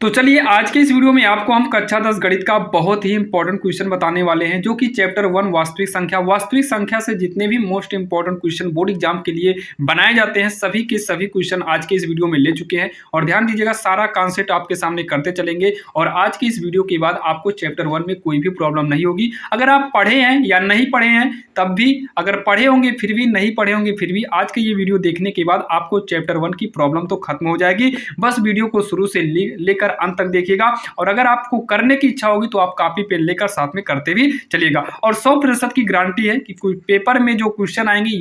तो चलिए आज के इस वीडियो में आपको हम कक्षा 10 गणित का बहुत ही इंपॉर्टेंट क्वेश्चन बताने वाले हैं, जो कि चैप्टर 1 वास्तविक संख्या से जितने भी most important question board exam के लिए बनाए जाते हैं सभी के सभी क्वेश्चन आज के इस वीडियो में ले चुके हैं। और ध्यान दीजिएगा, सारा कॉन्सेप्ट आपके सामने करते चलेंगे और आज की इस वीडियो के बाद आपको चैप्टर 1 में कोई भी प्रॉब्लम नहीं होगी। अगर आप पढ़े हैं या नहीं पढ़े हैं तब भी, अगर पढ़े होंगे फिर भी, नहीं पढ़े होंगे फिर भी, आज के ये वीडियो देखने के बाद आपको चैप्टर 1 की प्रॉब्लम तो खत्म हो जाएगी। बस वीडियो को शुरू से लेकर अंत तक देखिएगा और अगर आपको करने की इच्छा होगी तो आप कॉपी पेन लेकर साथ में करते भी चलिएगा। और 100% की गारंटी है कि कोई पेपर में जो क्वेश्चन आएंगे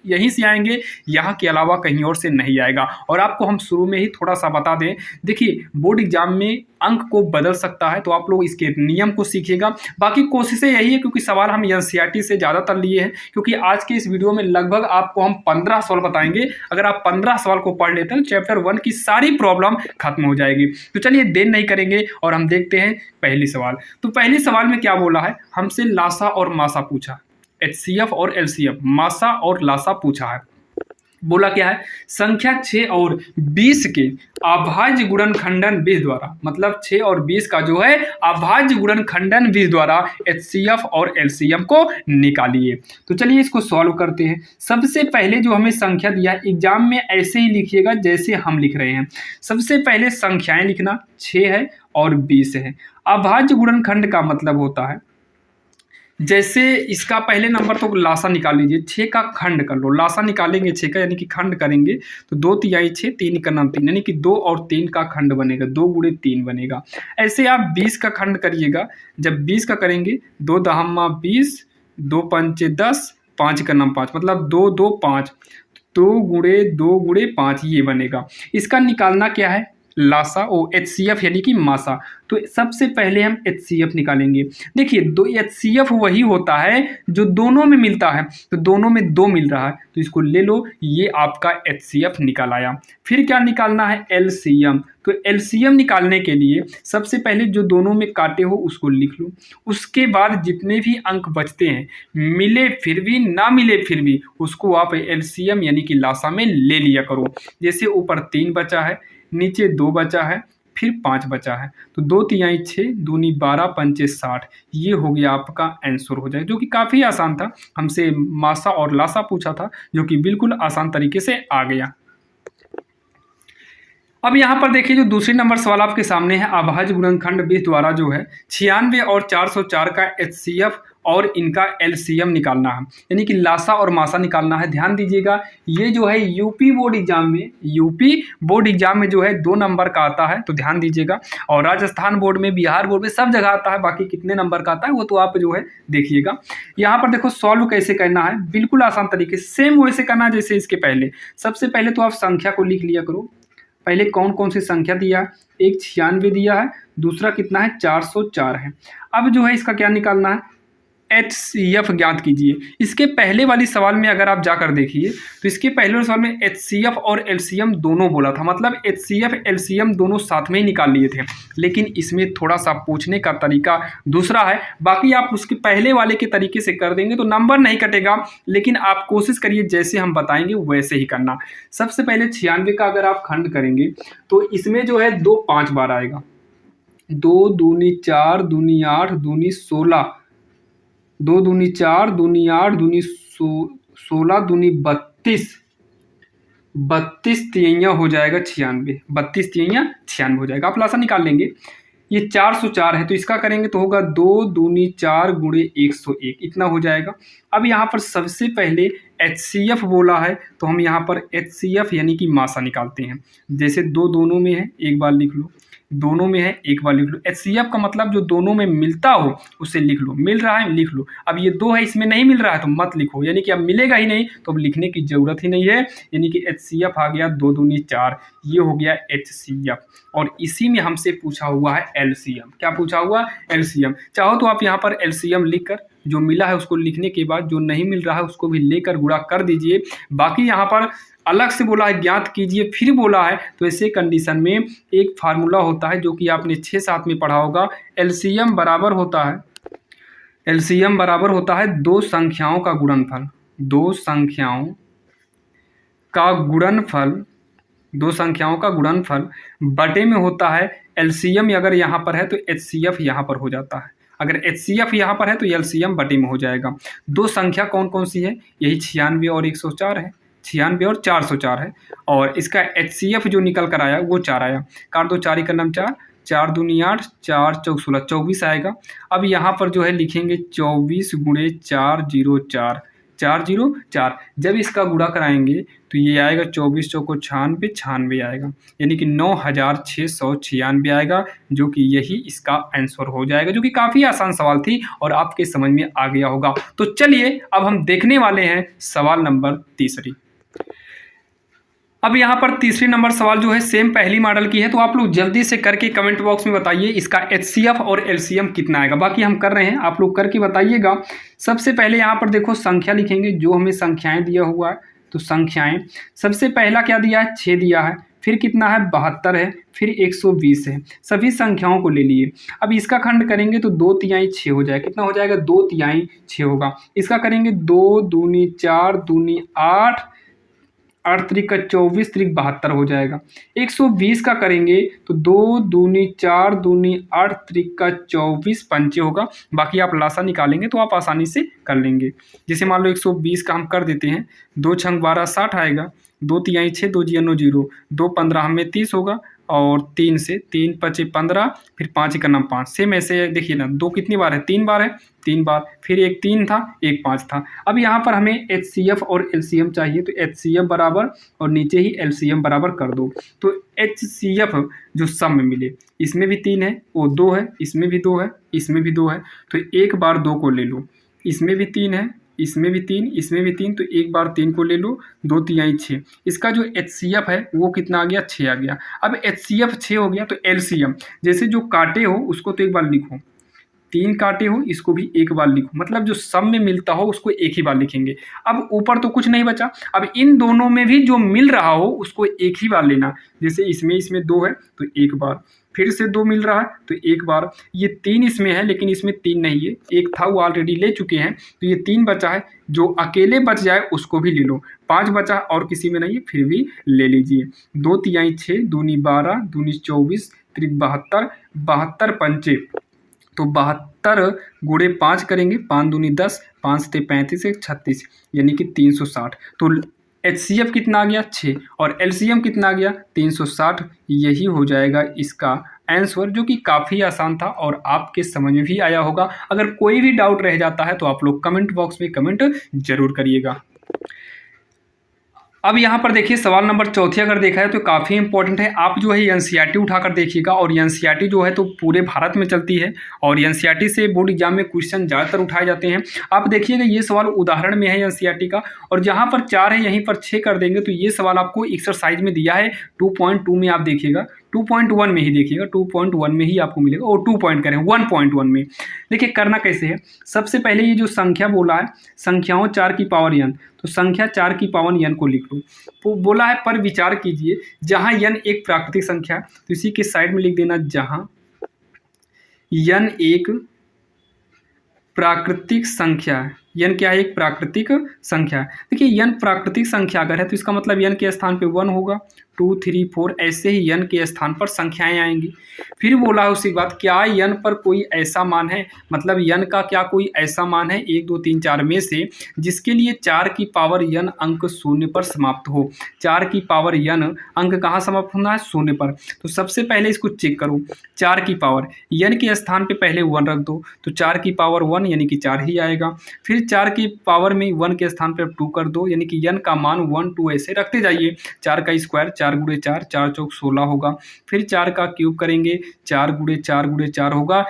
यहीं से आएंगे, यहाँ के अलावा कहीं और से नहीं आएगा। और आपको हम शुरू में ही थोड़ा सा बता दें, देखिए बोर्ड एग्जाम में अंक को बदल सकता है, तो आप लोग इसके नियम को सीखिएगा। बाकी कोशिशें यही है, क्योंकि सवाल हम एनसीईआरटी से ज़्यादातर लिए हैं, क्योंकि आज के इस वीडियो में लगभग आपको हम 15 सवाल बताएंगे। अगर आप 15 सवाल को पढ़ लेते हैं तो चैप्टर 1 की सारी प्रॉब्लम खत्म हो जाएगी। तो चलिए देर नहीं करेंगे और हम देखते हैं पहली सवाल। तो पहली सवाल में क्या बोला है, हमसे लासा और मासा पूछा, एचसीएफ और एलसीएफ, मासा और लासा पूछा है। बोला क्या है, संख्या 6 और 20 के अभाज्य गुणनखंडन विधि द्वारा, मतलब 6 और 20 का जो है अभाज्य गुणनखंडन विधि द्वारा एचसीएफ और एलसीएम को निकालिए। तो चलिए इसको सॉल्व करते हैं। सबसे पहले जो हमें संख्या दिया है, एग्जाम में ऐसे ही लिखिएगा जैसे हम लिख रहे हैं। सबसे पहले संख्याएं लिखना, 6 है और 20 है। अभाज्य गुणनखंड का मतलब होता है, जैसे इसका पहले नंबर तो लासा निकाल लीजिए, 6 का खंड कर लो, लासा निकालेंगे 6 का यानी कि खंड करेंगे तो 2 तिहाई 6, 3 का नाम 3 यानी कि 2 और 3 का खंड बनेगा, 2 गुणे 3 बनेगा। ऐसे आप 20 का खंड करिएगा, जब 20 का करेंगे 2 दहम्मा 20, 2 पंचे 10, 5 का नाम 5, मतलब 2 2 5, 2 गुणे 5 ये बनेगा। इसका निकालना क्या है, लासा ओ एचसीएफ यानी कि मासा। तो सबसे पहले हम एचसीएफ निकालेंगे। देखिए दो एचसीएफ वही होता है जो दोनों में मिलता है, तो दोनों में 2 मिल रहा है तो इसको ले लो, ये आपका एचसीएफ निकाल आया। फिर क्या निकालना है, एलसीएम। तो एलसीएम निकालने के लिए सबसे पहले जो दोनों में काटे हो उसको लिख लो, उसके बाद जितने भी अंक बचते हैं, मिले फिर भी ना मिले फिर भी, उसको आप एलसीएम यानी कि लासा में ले लिया करो। जैसे ऊपर 3 बचा है, नीचे 2 बचा है, फिर 5 बचा है, तो 2 तिहाई 6, दूनी 12, पंचे 60, ये हो गया आपका आंसर हो जाए, जो कि काफ़ी आसान था। हमसे मासा और लासा पूछा था, जो कि बिल्कुल आसान तरीके से आ गया। अब यहाँ पर देखिए जो दूसरी नंबर सवाल आपके सामने है, अभाज्य गुणनखंड विधि द्वारा जो है 96 और 404 का एचसीएफ और इनका एलसीएम निकालना है, यानी कि लासा और मासा निकालना है। ध्यान दीजिएगा, ये जो है यूपी बोर्ड एग्जाम में जो है 2 नंबर का आता है, तो ध्यान दीजिएगा। और राजस्थान बोर्ड में, बिहार बोर्ड में, सब जगह आता है। बाकी कितने नंबर का आता है वो तो आप जो है देखिएगा। यहाँ पर देखो सॉल्व कैसे करना है, बिल्कुल आसान तरीके से, सेम वैसे करना जैसे इसके पहले। सबसे पहले तो आप संख्या को लिख लिया करो। पहले कौन कौन सी संख्या दिया है, एक 96 दिया है, दूसरा कितना है 404 है। अब जो है इसका क्या निकालना है, एचसीएफ ज्ञात कीजिए। इसके पहले वाली सवाल में अगर आप जाकर देखिए तो इसके पहले वाले सवाल में एचसीएफ और एलसीएम दोनों बोला था, मतलब एचसीएफ एलसीएम दोनों साथ में ही निकाल लिए थे। लेकिन इसमें थोड़ा सा पूछने का तरीका दूसरा है। बाकी आप उसके पहले वाले के तरीके से कर देंगे तो नंबर नहीं कटेगा, लेकिन आप कोशिश करिए जैसे हम बताएंगे वैसे ही करना। सबसे पहले 96 का अगर आप खंड करेंगे तो इसमें जो है 2 5 बार आएगा, 2 दूनी 4, दूनी 8, दूनी 16, 2 दूनी 4, दूनी 8, दूनी 16, दूनी 32, 32 तिहैया हो जाएगा 96, 32 तिहैया 96 हो जाएगा। आप लासा निकाल लेंगे। ये 404 है तो इसका करेंगे तो होगा 2 दूनी 4 गुणे 101, इतना हो जाएगा। अब यहाँ पर सबसे पहले एचसीएफ बोला है तो हम यहाँ पर एचसीएफ यानी कि मासा निकालते हैं। जैसे 2 दोनों में है, एक बार लिख लो, दोनों में है एक बार लिख लो। एचसीएफ का मतलब जो दोनों में मिलता हो उसे लिख लो, मिल रहा है लिख लो। अब ये 2 है, इसमें नहीं मिल रहा है तो मत लिखो, यानी कि अब मिलेगा ही नहीं तो अब लिखने की जरूरत ही नहीं है। यानी कि एचसीएफ आ गया 2 दूनी 4, ये हो गया एचसीएफ। और इसी में हमसे पूछा हुआ है एलसीएम। क्या पूछा हुआ, एलसीएम। चाहो तो आप यहाँ पर एलसीएम लिखकर जो मिला है उसको लिखने के बाद जो नहीं मिल रहा है उसको भी लेकर गुणा कर दीजिए। बाकी यहाँ पर अलग से बोला है ज्ञात कीजिए, फिर बोला है, तो ऐसे कंडीशन में एक फार्मूला होता है जो कि आपने 6-7 में पढ़ा होगा। एलसीएम बराबर होता है 2 संख्याओं का गुणनफल, 2 संख्याओं का गुणनफल बटे में होता है एलसीएम अगर यहाँ पर है तो एचसीएफ यहाँ पर हो जाता है, अगर एचसीएफ यहाँ पर है तो एलसीएम बटे में हो जाएगा। दो संख्या कौन कौन सी है, यही 96 और 104 है, 96 और 404 है, और इसका एचसीएफ जो निकल कर आया वो 4 आया। काट दो, 4 1 4, 4 दूनी 8, 4 चौक 16, 24 आएगा। अब यहाँ पर जो है लिखेंगे 24 गुणे 404, 404। जब इसका गुणा कराएंगे तो ये आएगा 24 चौको 96, 96 आएगा, यानी कि 9696 आएगा, जो कि यही इसका आंसर हो जाएगा, जो कि काफ़ी आसान सवाल थी और आपके समझ में आ गया होगा। तो चलिए अब हम देखने वाले हैं सवाल नंबर तीसरी। अब यहाँ पर तीसरी नंबर सवाल जो है सेम पहली मॉडल की है, तो आप लोग जल्दी से करके कमेंट बॉक्स में बताइए इसका एचसीएफ और एलसीएम कितना आएगा। बाकी हम कर रहे हैं, आप लोग करके बताइएगा। सबसे पहले यहाँ पर देखो संख्या लिखेंगे, जो हमें संख्याएं दिया हुआ है, तो संख्याएं सबसे पहला क्या दिया है, 6 दिया है, फिर कितना है 72 है, फिर 120 है, सभी संख्याओं को ले लिए। अब इसका खंड करेंगे तो 2 तिहाई 6 हो जाएगा, कितना हो जाएगा 2 तिहाई 6 होगा। इसका करेंगे 2 दूनी 4 दूनी 8, 8 त्रिक का 24, त्रिक 72 हो जाएगा। 120 का करेंगे तो 2 दूनी 4 दूनी 8, त्रिक का 24, पंचे होगा। बाकी आप लासा निकालेंगे तो आप आसानी से कर लेंगे। जैसे मान लो 120 का हम कर देते हैं, 2 छंग 12 60 आएगा, 2 तिहाई 6, 2 जिया 9 0, 2 15 हमें 30 होगा, और 3 से 3 5 15, फिर 5 का नाम 5। सेम ऐसे देखिए ना, 2 कितनी बार है, 3 बार है, 3 बार, फिर एक 3 था, एक 5 था। अब यहाँ पर हमें एचसीएफ और एलसीएम चाहिए, तो एचसीएफ बराबर और नीचे ही एलसीएम बराबर कर दो। तो एचसीएफ जो सम में मिले, इसमें भी 3 है, वो 2 है, इसमें भी 2 है, इसमें भी 2 है, तो एक बार 2 को ले लो। इसमें भी 3 है, इसमें भी 3, इसमें भी 3, तो एक बार 3 को ले लो, 2 तिहाई 6। इसका जो एचसीएफ है वो कितना आ गया, 6 आ गया। अब एचसीएफ 6 हो गया, तो एलसीएम जैसे जो काटे हो उसको तो एक बार लिखो, 3 काटे हो इसको भी एक बार लिखो, मतलब जो सम में मिलता हो उसको एक ही बार लिखेंगे। अब ऊपर तो कुछ नहीं बचा, अब इन दोनों में भी जो मिल रहा हो उसको एक ही बार लेना। जैसे इसमें 2 है तो एक बार, फिर से 2 मिल रहा है तो एक बार, ये 3 इसमें है लेकिन इसमें 3 नहीं है, एक था वो ऑलरेडी ले चुके हैं, तो ये 3 बचा है, जो अकेले बच जाए उसको भी ले लो। 5 बचा और किसी में नहीं है, फिर भी ले लीजिए। 2 तिहाई 6, दूनी 12, दूनी 24, त्रिक 72, 72 पंचे, तो 72 गुणे 5 करेंगे, 5 दूनी 10, 5 से 35, 36, यानी कि 360। तो एचसीएफ कितना आ गया 6 और एलसीएम कितना आ गया 360। यही हो जाएगा इसका आंसर, जो कि काफ़ी आसान था और आपके समझ में भी आया होगा। अगर कोई भी डाउट रह जाता है तो आप लोग कमेंट बॉक्स में कमेंट जरूर करिएगा। अब यहाँ पर देखिए सवाल नंबर चौथी अगर देखा है तो काफ़ी इंपॉर्टेंट है। आप जो है एनसीईआरटी उठाकर देखिएगा, और एनसीईआरटी जो है तो पूरे भारत में चलती है, और एनसीईआरटी से बोर्ड एग्जाम में क्वेश्चन ज़्यादातर उठाए जाते हैं। आप देखिएगा ये सवाल उदाहरण में है एनसीईआरटी का, और जहाँ पर 4 है यहीं पर 6 कर देंगे। तो ये सवाल आपको एक्सरसाइज में दिया है 2.2 में, आप देखिएगा 2.1 में ही देखिएगा, 2.1 में ही आपको मिलेगा, और 2 पॉइंट करें 1.1 में। देखिए करना कैसे है, सबसे पहले ये जो संख्या बोला है संख्याओं 4 की पावर n, तो संख्या 4 की पावर n को लिख लो। तो बोला है पर विचार कीजिए, जहाँ n एक प्राकृतिक संख्या है तो इसी के साइड में लिख देना, जहाँ n एक प्राकृतिक संख्या है। n क्या है, एक प्राकृतिक संख्या है। देखिए n प्राकृतिक संख्या अगर है तो इसका मतलब n के स्थान पे 1 होगा, 2 3 4 ऐसे ही n के स्थान पर संख्याएं आएंगी। फिर बोला है उसी बात, क्या n पर कोई ऐसा मान है, मतलब n का क्या कोई ऐसा मान है 1 2 3 4 में से जिसके लिए 4 की पावर n अंक 0 पर समाप्त हो। 4 की पावर n अंक कहाँ समाप्त होना है, 0 पर। तो सबसे पहले इसको चेक करो, 4 की पावर n के स्थान पे पहले 1 रख दो, तो 4 की पावर 1 यानी कि 4 ही आएगा। फिर 4 की पावर में 1 के स्थान पर 2 कर दो, यानी कि n का मान 1 2 ऐसे रखते जाइए। 4 का स्क्वायर 4 गुणे 4, 4 चौक 16 होगा। फिर 4 का क्यूब करेंगे, 4 गुणे 4 गुणे 4 होगा,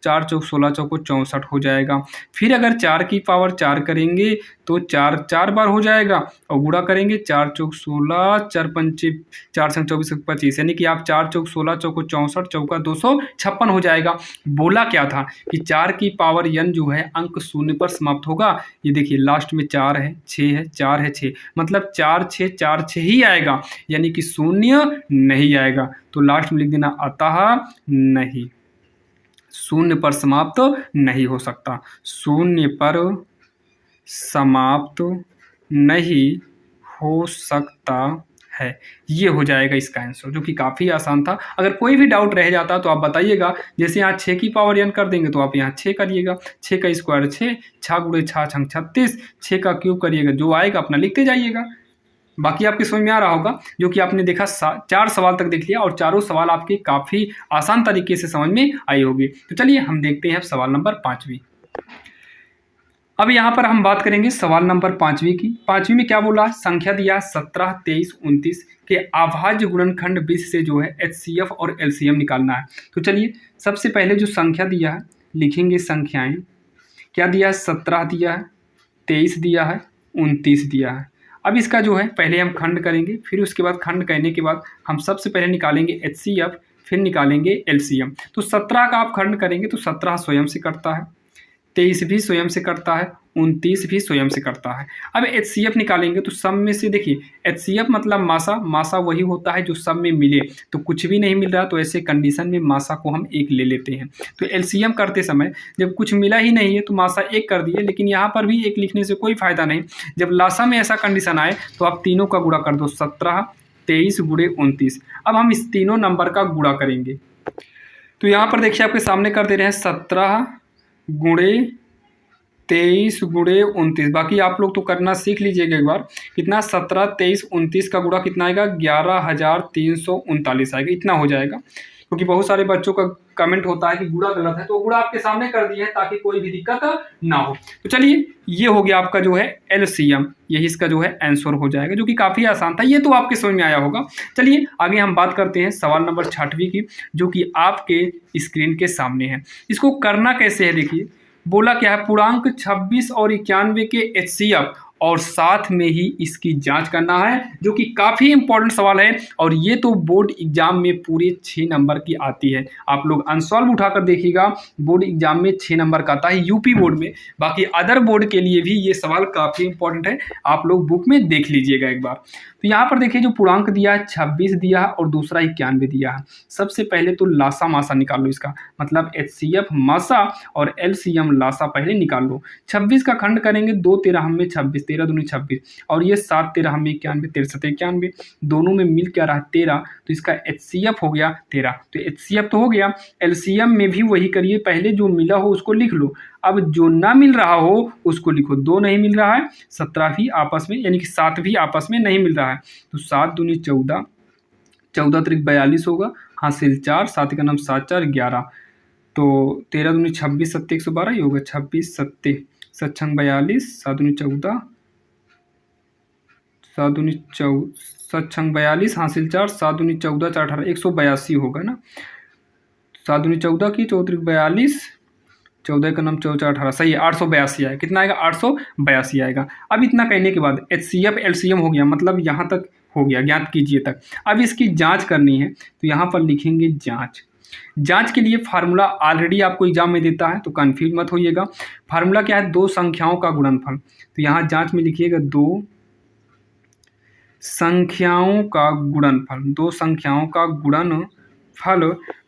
4 चौक 16 चौको 64 हो जाएगा। फिर अगर 4 की पावर 4 करेंगे तो 4 4 बार हो जाएगा, और गुणा करेंगे 4 चौक 16, 4 पंचे 4 संग 24 25, यानी कि आप 4 चौक 16 चौको 64, चौका 256 हो जाएगा। बोला क्या था कि 4 की पावर n जो है अंक 0 पर समाप्त होगा। ये देखिए लास्ट में 4 है 6 है 4 है 6, मतलब 4 6 4 6 ही आएगा, यानी कि 0 नहीं आएगा। तो लास्ट में लिख देना अतः नहीं, 0 पर समाप्त नहीं हो सकता, 0 पर समाप्त नहीं हो सकता है। ये हो जाएगा इसका आंसर, जो कि काफ़ी आसान था। अगर कोई भी डाउट रह जाता तो आप बताइएगा। जैसे यहाँ 6 की पावर n कर देंगे तो आप यहाँ 6 करिएगा, 6 का स्क्वायर 6, 6 गुणे 6 छंग 36, 6 का क्यूब करिएगा, जो आएगा अपना लिखते जाइएगा। बाकी आपके समझ में आ रहा होगा, जो कि आपने देखा 4 सवाल तक देख लिया और चारों सवाल आपके काफ़ी आसान तरीके से समझ में आई होगी। तो चलिए हम देखते हैं अब सवाल नंबर 5वीं। अब यहाँ पर हम बात करेंगे सवाल नंबर 5वीं की। 5वीं में क्या बोला, संख्या दिया 17, 23, 29 के अभाज्य गुणनखंड 20 से जो है HCF और LCM निकालना है। तो चलिए सबसे पहले जो संख्या दिया है लिखेंगे संख्याएं। क्या दिया है, 17 दिया है, 23 दिया है, 29 दिया है। अब इसका जो है पहले हम खंड करेंगे, फिर उसके बाद खंड करने के बाद हम सबसे पहले निकालेंगे HCF, फिर निकालेंगे LCM। तो 17 का आप खंड करेंगे तो 17 स्वयं से कटता है, 23 भी स्वयं से करता है, 29 भी स्वयं से करता है। अब HCF निकालेंगे तो सब में से देखिए, HCF मतलब मासा, मासा वही होता है जो सब में मिले। तो कुछ भी नहीं मिल रहा तो ऐसे कंडीशन में मासा को हम 1 ले लेते हैं। तो LCM करते समय जब कुछ मिला ही नहीं है तो मासा 1 कर दिए, लेकिन यहाँ पर भी 1 लिखने से कोई फायदा नहीं। जब लासा में ऐसा कंडीशन आए तो आप तीनों का गुणा कर दो, 17, 23 गुणे 29। अब हम इस तीनों नंबर का गुणा करेंगे। तो यहाँ पर देखिए आपके सामने कर दे रहे हैं 17 गुणे 23 गुणे 29। बाकी आप लोग तो करना सीख लीजिएगा एक बार। कितना, 17, 23, 29 का गुणा कितना आएगा, 11,339 आएगा। इतना हो जाएगा, क्योंकि बहुत सारे बच्चों का कमेंट होता है कि गुणा गलत है, तो गुणा आपके सामने कर दिए है ताकि कोई भी दिक्कत ना हो। तो चलिए ये हो गया आपका जो है LCM, यही इसका जो है आंसर हो जाएगा, जो कि काफ़ी आसान था। ये तो आपके समझ में आया होगा। चलिए आगे हम बात करते हैं सवाल नंबर 6वीं की, जो कि आपके स्क्रीन के सामने है। इसको करना कैसे है, देखिए बोला क्या है, पूर्णांक 26 और 91 के HCF और साथ में ही इसकी जांच करना है, जो कि काफ़ी इंपॉर्टेंट सवाल है। और ये तो बोर्ड एग्जाम में पूरे 6 नंबर की आती है। आप लोग अनसॉल्व उठाकर देखिएगा, बोर्ड एग्जाम में 6 नंबर का आता है यूपी बोर्ड में। बाकी अदर बोर्ड के लिए भी ये सवाल काफ़ी इंपॉर्टेंट है, आप लोग बुक में देख लीजिएगा एक बार। तो यहाँ पर देखिए जो पूर्णांक दिया है 26 दिया है और दूसरा 91 दिया है। सबसे पहले तो लासा मासा निकाल लो, इसका मतलब HCF मासा और LCM लासा पहले निकाल लो। 26 का खंड करेंगे, 2 13 में 26, 13 दूनी 26, और ये 7 13 में 91, 63 91, दोनों में मिल क्या रहा 13, तो इसका HCF हो गया 13। तो HCF तो हो गया, LCM में भी वही करिए, पहले जो मिला हो उसको लिख लो, अब जो ना मिल रहा हो उसको लिखो। 2 नहीं मिल रहा है, 17 भी आपस में, यानी कि 7 भी आपस में नहीं मिल रहा है, तो 7 दूनी 14, 14 त्रिक 42 होगा, हासिल 4, 7 का नाम 7 4 11, तो 13 दूनी 26, 7 112 ही होगा, 26 7 7 छंग 42, 7 दूनी 14, 7 दूनी 7 छंग 42, हासिल 4, 7 दूनी 14 4 18, 182 होगा ना। 7 दूनी 14 की, 14 त्रिक 42, 14 का नाम 14 18, सही है, 882 आएगा। कितना आएगा, 882 आएगा। अब इतना कहने के बाद HCF LCM हो गया, मतलब यहाँ तक हो गया, ज्ञात कीजिए तक। अब इसकी जांच करनी है, तो यहाँ पर लिखेंगे जांच। जांच के लिए फार्मूला ऑलरेडी आपको एग्जाम में देता है, तो कन्फ्यूज मत होइएगा। फार्मूला क्या है, 2 संख्याओं का गुणनफल। तो यहाँ जांच में लिखिएगा 2 संख्याओं का गुणनफल, 2 संख्याओं का गुणनफल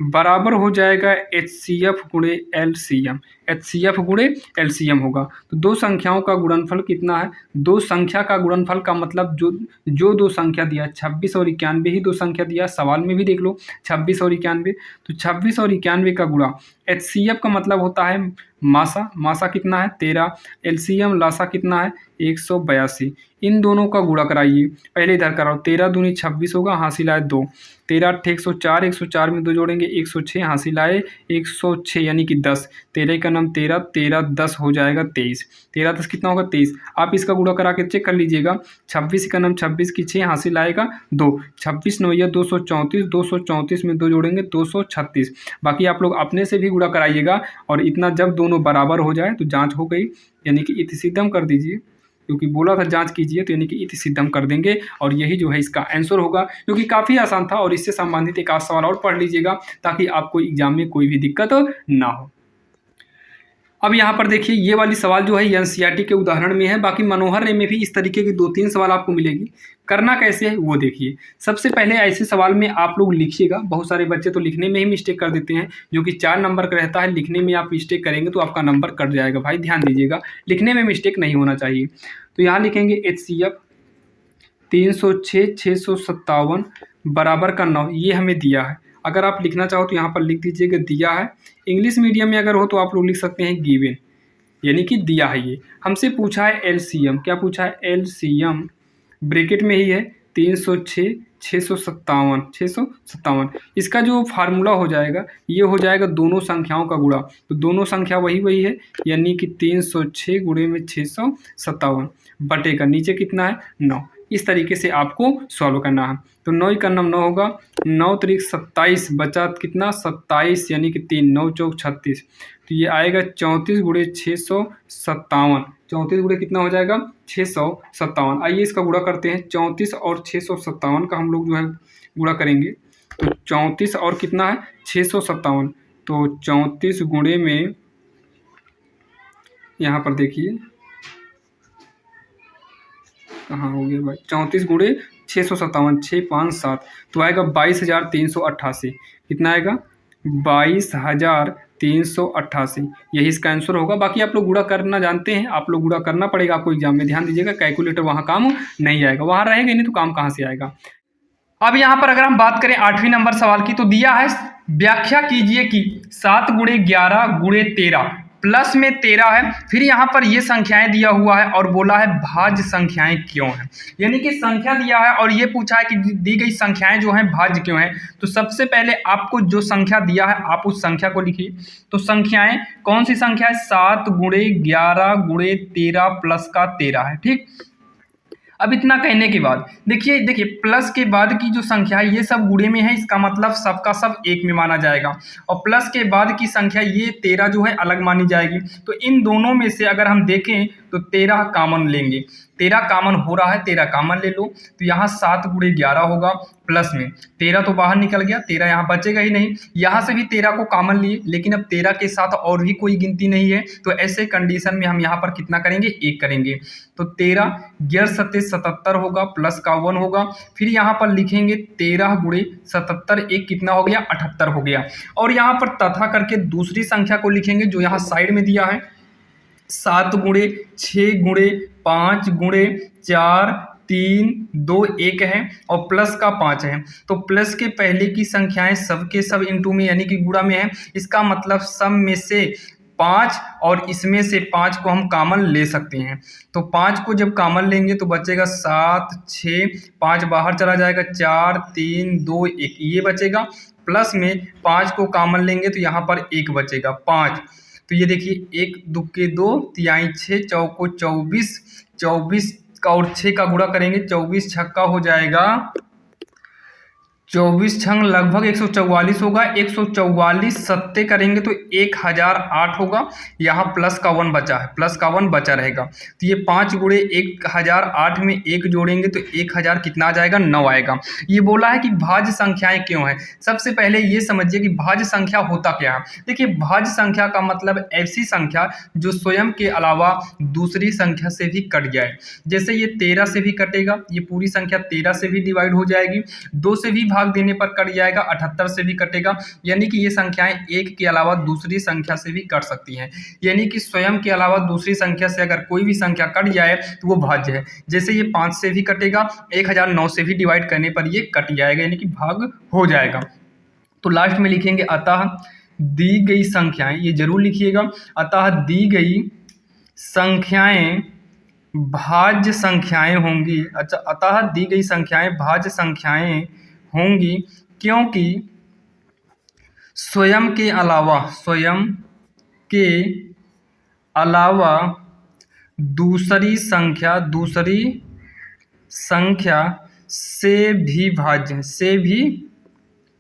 बराबर हो जाएगा HCF गुणे LCM, HCF गुणे LCM होगा। तो 2 संख्याओं का गुणनफल कितना है, 2 संख्या का गुणनफल का मतलब जो 2 संख्या दिया, 26 और 91 ही 2 संख्या दिया, सवाल में भी देख लो 26 और 91, तो 26 और 91 का गुणा। HCF का मतलब होता है मासा, मासा कितना है 13, LCM लासा कितना है 182, इन दोनों का गुणा कराइए। पहले इधर कराओ, 13 दूनी 26 होगा, हासिल आए 2, 13 8 104, 104 में 2 जोड़ेंगे 106, हासिल आए 106 यानी कि 10, 13 का नाम 13, 13 10 हो जाएगा 23, 13 10 कितना होगा 23। आप इसका गुणा करा के चेक कर लीजिएगा, 26 का नाम 26 की 6, हासिल आएगा 2, 26 9 234, 234 में 2 जोड़ेंगे 236। बाकी आप लोग अपने से भी गुणा कराइएगा, और इतना जब दोनों बराबर हो जाए तो जांच हो गई, यानी कि इति सिद्धम कर दीजिए, क्योंकि बोला था जांच कीजिए, तो यानी कि इति सिद्धम कर देंगे, और यही जो है इसका आंसर होगा, जो कि काफ़ी आसान था। और इससे संबंधित एक आध सवाल और पढ़ लीजिएगा, ताकि आपको एग्जाम में कोई भी दिक्कत ना हो। अब यहाँ पर देखिए ये वाली सवाल जो है NCERT के उदाहरण में है, बाकी मनोहर रे में भी इस तरीके की 2-3 सवाल आपको मिलेगी। करना कैसे है वो देखिए। सबसे पहले ऐसे सवाल में आप लोग लिखिएगा, बहुत सारे बच्चे तो लिखने में ही मिस्टेक कर देते हैं, जो कि 4 नंबर का रहता है, लिखने में आप मिस्टेक करेंगे तो आपका नंबर कट जाएगा। भाई ध्यान दीजिएगा, लिखने में मिस्टेक नहीं होना चाहिए। तो यहाँ लिखेंगे HCF 306 657 बराबर का 9, ये हमें दिया है। अगर आप लिखना चाहो तो यहाँ पर लिख दीजिएगा दिया है। इंग्लिश मीडियम में अगर हो तो आप लोग लिख सकते हैं गिवन, यानी कि दिया है। ये हमसे पूछा है एलसीएम, क्या पूछा है? एलसीएम ब्रैकेट में ही है 306 657। इसका जो फार्मूला हो जाएगा ये हो जाएगा दोनों संख्याओं का गुणा, तो दोनों संख्या वही है, यानी कि 306 गुणे में 657 बटे का नीचे कितना है 9। इस तरीके से आपको सॉल्व करना है। तो 9 का 9 होगा, 9 त्रिक 27 बचा कितना 27, यानी कि 3 9 चौक 36, तो ये आएगा 34 गुणे 657। 34 गुणे कितना हो जाएगा 657। आइए इसका गुणा करते हैं। 34 और 657 का हम लोग जो है गुणा करेंगे, तो 34 और कितना है 657, तो 34 गुणे में यहाँ पर देखिए कहाँ हो गया भाई, 34 गुणे 657 6 5 7, तो आएगा 22,388। कितना आएगा 22,388, यही इसका आंसर होगा। बाकी आप लोग गुणा करना जानते हैं, आप लोग गुणा करना पड़ेगा आपको एग्जाम में, ध्यान दीजिएगा। कैलकुलेटर वहाँ काम नहीं आएगा, वहाँ रहेगा नहीं तो काम कहाँ से आएगा। अब यहाँ पर अगर हम बात करें 8वें नंबर सवाल की, तो दिया है व्याख्या कीजिए कि 7 गुणे 11 गुणे 13 प्लस में 13 है, फिर यहाँ पर ये संख्याएं दिया हुआ है और बोला है भाज्य संख्याएं क्यों हैं। यानी कि संख्या दिया है और ये पूछा है कि दी गई संख्याएं जो हैं भाज्य क्यों हैं। तो सबसे पहले आपको जो संख्या दिया है आप उस संख्या को लिखिए। तो संख्याएं कौन सी संख्या है? 7 गुणे 11 गुणे 13 प्लस का 13 है, ठीक। अब इतना कहने के बाद देखिए प्लस के बाद की जो संख्या है ये सब गुणे में है, इसका मतलब सबका सब एक में माना जाएगा, और प्लस के बाद की संख्या ये 13 जो है अलग मानी जाएगी। तो इन दोनों में से अगर हम देखें तो 13 कॉमन लेंगे, 13 कॉमन हो रहा है, 13 कॉमन ले लो। तो यहाँ 7 गुणे 11 होगा, प्लस में 13 तो बाहर निकल गया, 13 यहाँ बचेगा ही नहीं। यहाँ से भी 13 को कॉमन लिए, लेकिन अब 13 के साथ और भी कोई गिनती नहीं है, तो ऐसे कंडीशन में हम यहाँ पर कितना करेंगे 1 करेंगे। तो 13 11 7 77 होगा, प्लस का 1 होगा। फिर यहाँ पर लिखेंगे 13 गुणे 77, 1 कितना हो गया 78 हो गया। और यहाँ पर तथा करके दूसरी संख्या को लिखेंगे जो यहाँ साइड में दिया है, 7 गुणे 6 गुणे 5 गुणे 4 3 2 1 है और प्लस का 5 है। तो प्लस के पहले की संख्याएं सब के सब इंटू में यानी कि गुणा में है, इसका मतलब सब में से 5 और इसमें से 5 को हम कॉमन ले सकते हैं। तो 5 को जब कॉमन लेंगे तो बचेगा 7 6, 5 बाहर चला जाएगा, 4 3 2 1 ये बचेगा, प्लस में 5 को कॉमन लेंगे तो यहाँ पर 1 बचेगा 5। तो ये देखिए 1 2 के 2 तिहाई 6 चौको 24, 24 का और 6 का गुणा करेंगे, 24 छक्का हो जाएगा 24 छंग लगभग 144 होगा, 144 सत्ते करेंगे तो 1008 होगा। यहाँ प्लस का 1 बचा है, प्लस का 1 बचा रहेगा। तो ये 5 गुणे 1008 में 1 जोड़ेंगे तो 1000 कितना आ जाएगा 9 आएगा। ये बोला है कि भाज्य संख्याएं क्यों हैं। सबसे पहले ये समझिए कि भाज्य संख्या होता क्या है। देखिए भाज्य संख्या का मतलब ऐसी संख्या जो स्वयं के अलावा दूसरी संख्या से भी कट जाए। जैसे ये 13 से भी कटेगा, ये पूरी संख्या 13 से भी डिवाइड हो जाएगी, 2 से भी भाग देने पर कट जाएगा, 78 से भी कटेगा। यानी कि ये संख्याएं एक के अलावा दूसरी संख्या से भी कट सकती हैं। यानी कि स्वयं के अलावा दूसरी संख्या से अगर कोई भी संख्या कट जाए तो वो भाज्य है। जैसे ये 5 से भी कटेगा, 1009 से भी डिवाइड करने पर ये कट जाएगा, यानी कि भाग हो जाएगा। तो लास्ट में लिखेंगे अतः दी गई संख्याएं, ये जरूर लिखिएगा, अतः दी गई संख्याएं भाज्य संख्याएं होंगी। अच्छा, अतः दी गई संख्याएं भाज्य संख्याएं होंगी क्योंकि स्वयं के अलावा दूसरी संख्या से भी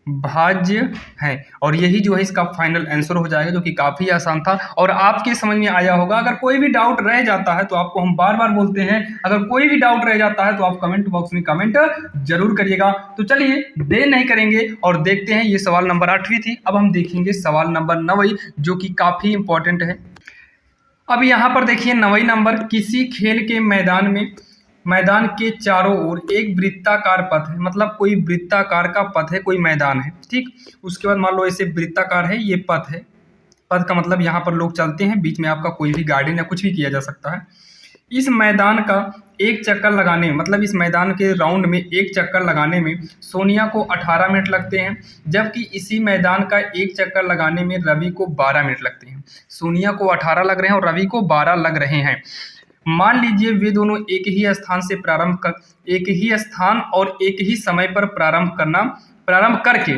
भाज्य है। और यही जो है इसका फाइनल आंसर हो जाएगा, जो कि काफ़ी आसान था और आपके समझ में आया होगा। अगर कोई भी डाउट रह जाता है तो आपको हम बार बार बोलते हैं, अगर कोई भी डाउट रह जाता है तो आप कमेंट बॉक्स में कमेंट जरूर करिएगा। तो चलिए देर नहीं करेंगे और देखते हैं, ये सवाल नंबर 8वीं थी। अब हम देखेंगे सवाल नंबर 9, जो कि काफ़ी इंपॉर्टेंट है। अब यहाँ पर देखिए 9वां नंबर, किसी खेल के मैदान के चारों ओर एक वृत्ताकार पथ है। मतलब कोई वृत्ताकार का पथ है, कोई मैदान है, ठीक। उसके बाद मान लो ऐसे वृत्ताकार है, ये पथ है। पथ का मतलब यहाँ पर लोग चलते हैं, बीच में आपका कोई भी गार्डन या कुछ भी किया जा सकता है। इस मैदान का एक चक्कर लगाने मतलब इस मैदान के राउंड में एक चक्कर लगाने में सोनिया को 18 मिनट लगते हैं, जबकि इसी मैदान का एक चक्कर लगाने में रवि को 12 मिनट लगते हैं। सोनिया को 18 लग रहे हैं और रवि को 12 लग रहे हैं। मान लीजिए वे दोनों एक ही स्थान और एक ही समय पर प्रारंभ करके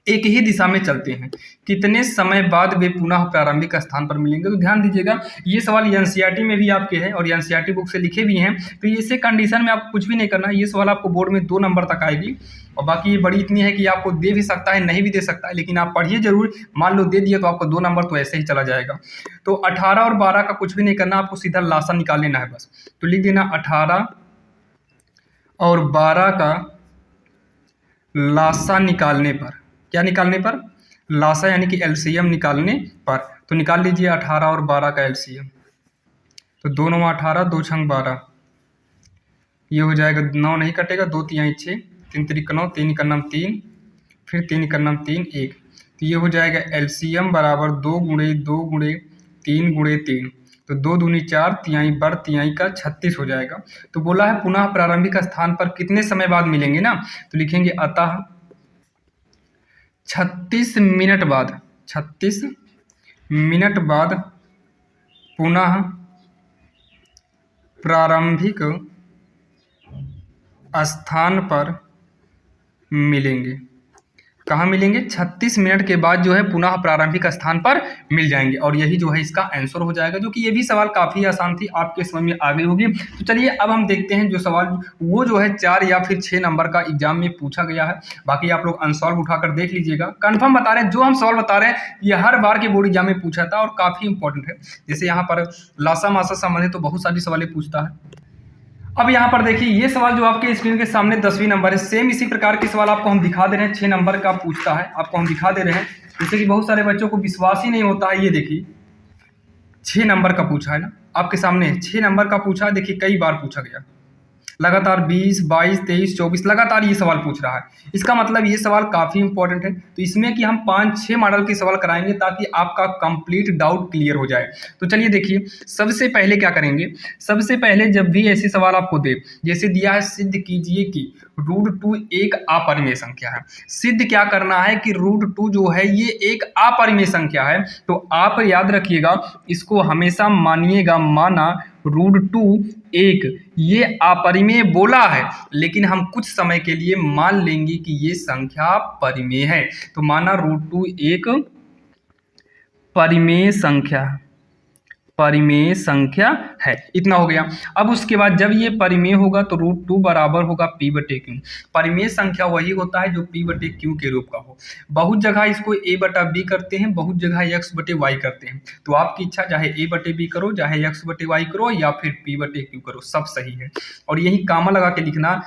एक ही दिशा में चलते हैं, कितने समय बाद वे पुनः प्रारंभिक स्थान पर मिलेंगे। तो ध्यान दीजिएगा, ये सवाल एनसीईआरटी में भी आपके है और एनसीईआरटी बुक से लिखे भी हैं। तो इसे कंडीशन में आपको कुछ भी नहीं करना, ये सवाल आपको बोर्ड में 2 नंबर तक आएगी। और बाकी ये बड़ी इतनी है कि आपको दे भी सकता है, नहीं भी दे सकता है, लेकिन आप पढ़िए जरूर। मान लो दे दिया तो आपको 2 नंबर तो ऐसे ही चला जाएगा। तो 18 और 12 का कुछ भी नहीं करना, आपको सीधा लासा निकाल लेना है बस। तो लिख देना 18 और 12 का लासा निकालने पर, क्या निकालने पर? लासा यानी कि एलसीएम निकालने पर। तो निकाल लीजिए 18 और 12 का एलसीएम। तो 2 9 18, 2 छंग 12, ये हो जाएगा 9 नहीं कटेगा, 2 तिहाई 6, 3 त्रिक 9, 3 इक 3, फिर 3 इक 3 1। तो ये हो जाएगा एलसीएम बराबर 2 गुणे 2 गुणे 3 गुणे 3। तो 2 दूनी 4, तिहाई बर तिहाई का 36 हो जाएगा। तो बोला है पुनः प्रारंभिक स्थान पर कितने समय बाद मिलेंगे ना, तो लिखेंगे अतः 36 मिनट बाद, 36 मिनट बाद पुनः प्रारंभिक स्थान पर मिलेंगे। कहाँ मिलेंगे? 36 मिनट के बाद जो है पुनः प्रारंभिक स्थान पर मिल जाएंगे। और यही जो है इसका आंसर हो जाएगा, जो कि ये भी सवाल काफ़ी आसान थी, आपके समझ में आ गई होगी। तो चलिए अब हम देखते हैं जो सवाल वो जो है 4 या फिर 6 नंबर का एग्जाम में पूछा गया है। बाकी आप लोग अनसॉल्व उठाकर देख लीजिएगा। कन्फर्म बता रहे हैं, जो हम सॉल्व बता रहे हैं ये हर बार के बोर्ड एग्जाम में पूछा था और काफ़ी इंपॉर्टेंट है। जैसे यहाँ पर लासा मासा संबंधित तो बहुत सारी सवालें पूछता है। अब यहाँ पर देखिए ये सवाल जो आपके स्क्रीन के सामने 10वीं नंबर है, सेम इसी प्रकार के सवाल आपको हम दिखा दे रहे हैं। 6 नंबर का पूछता है, आपको हम दिखा दे रहे हैं, जैसे कि बहुत सारे बच्चों को विश्वास ही नहीं होता है। ये देखिए 6 नंबर का पूछा है ना, आपके सामने 6 नंबर का पूछा है। देखिए कई बार पूछा गया, लगातार 20, 22, 23, 24 लगातार ये सवाल पूछ रहा है। इसका मतलब ये सवाल काफ़ी इंपॉर्टेंट है। तो इसमें कि हम 5-6 मॉडल के सवाल कराएंगे ताकि आपका कंप्लीट डाउट क्लियर हो जाए। तो चलिए देखिए, सबसे पहले क्या करेंगे, सबसे पहले जब भी ऐसे सवाल आपको दे, जैसे दिया है सिद्ध कीजिए कि √2 एक अपरिमेय संख्या है। सिद्ध क्या करना है कि √2 जो है ये एक अपरिमेय संख्या है। तो आप याद रखिएगा, इसको हमेशा मानिएगा, माना √2 एक ये अपरिमेय बोला है, लेकिन हम कुछ समय के लिए मान लेंगे कि ये संख्या परिमेय है। तो माना √2 एक परिमेय संख्या है। इतना हो गया। अब उसके बाद जब ये परिमेय होगा तो √2 बराबर होगा p/q। परिमेय संख्या वही होता है जो p/q के रूप का हो। बहुत जगह इसको a/b करते हैं, बहुत जगह x/y करते हैं। तो आपकी इच्छा, चाहे a/b करो, चाहे x/y करो, या फिर p/q करो, सब सही है। और यही कामा लगा के लिखना,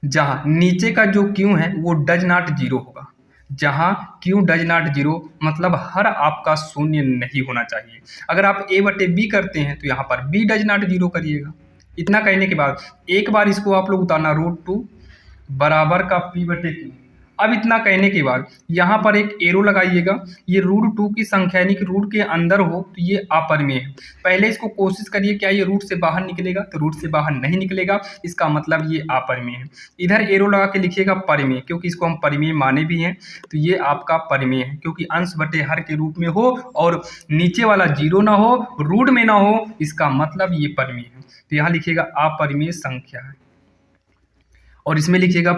जहां नीचे का जो q है वो डज नॉट 0 होगा। जहां q डज नॉट 0 मतलब हर आपका शून्य नहीं होना चाहिए। अगर आप a/b करते हैं तो यहाँ पर b डज नॉट 0 करिएगा। इतना कहने के बाद एक बार इसको आप लोग उतारना, √2 बराबर का p/q। अब इतना कहने के बाद यहाँ पर एक एरो लगाइएगा। ये √2 की संख्या यानी कि रूट के अंदर हो तो ये अपरिमेय है। पहले इसको कोशिश करिए, क्या ये रूट से बाहर निकलेगा? तो रूट से बाहर नहीं निकलेगा, इसका मतलब ये अपरिमेय है। इधर एरो लगा के लिखिएगा परिमेय, क्योंकि इसको हम परिमेय माने भी हैं। तो ये आपका परिमेय है, क्योंकि अंश बटे हर के रूप में हो और नीचे वाला 0 ना हो, रूट में ना हो, इसका मतलब ये परिमेय है। तो यहाँ लिखिएगा अपरिमेय संख्या है, और इसमें लिखिएगा